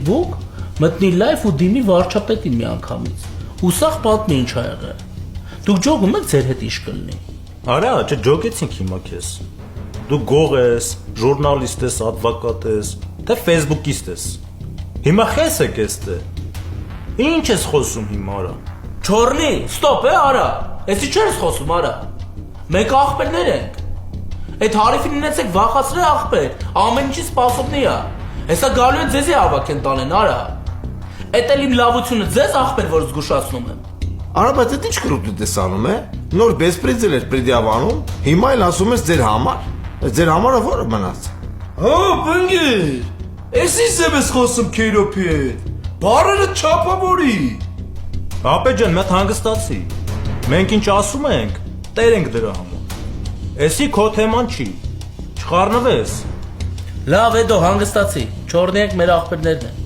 Facebook, մտնի live ու դիմի վարչապետին մի անգամից։ Ու սաղ պատմի ինչ ա եղել։ Դուք ջոգում եք ձեր հետ ինչ կլինի։ Արա, չջոգեցինք հիմա քեզ։ Դու գող ես, ժուրնալիստ ես, advocat ես, թե Facebook-իստ ես։ Հիմա խես եք էստե։ Ինչ ես խոսում հիմա արա։ Չորնի, ստոպ է արա։ Էսի չես խոսում արա։ Մենք աղբերներ ենք։ Այդ հարիֆին ունեցեք վախացրե աղբեր, ամեն ինչի սպասողնի է։ Հեսա գալու է ձեզի ավակ են տանեն արա։ Էդ էլ իմ լավությունը ձեզ աղբեր, որ զգուշացնում եմ։ Արա, բայց այդ ինչ կրուտ ես անում է։ Նոր բեսպրեդել էր պրիդիավանում, հիմա էլ ասում ես ձեր համար։ Ձեր համարը որը մնաց։ Հա, բնգեր։ Էսի սև ես խոսում քեյրոպի հետ։ Բարերը չափավորի։ Ապե ջան, մետ հանգստացի։ Մենք ինչ ասում ենք, տեր ենք դրա համար։ Էսի քո թեման չի։ Չխառնվես։ Լավ է դո հանգստացի, չորնի ենք մեր աղբերներն են։